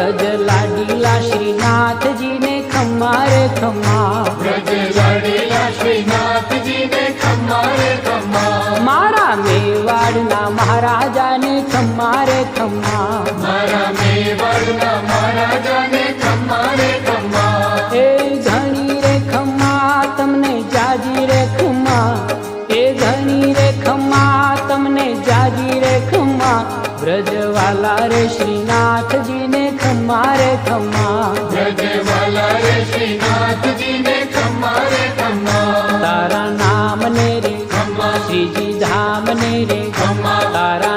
ब्रज लाडीला श्रीनाथ जी ने खम्मा रे खम्मा, ब्रज लाडीला श्रीनाथ जी ने खम्मा रे खम्मा, मारा मेवाड़ना महाराजा ने खम्मा रे खम्मा, मारा मेवाड़ना महाराजा ने खम्मा रे खम्मा, ए घणी रे खम्मा तमने जाजी रे खम्मा, ए घणी रे खम्मा तमने जाजी रे खम्मा, ब्रजवाला रे श्रीनाथ जी ने खम्मा रे खम्मा, ब्रजवाला रे श्रीनाथ जी ने खम्मा रे खम्मा, तारा नाम ने रे खम्मा, श्रीजी धाम ने रे खम्मा, तारा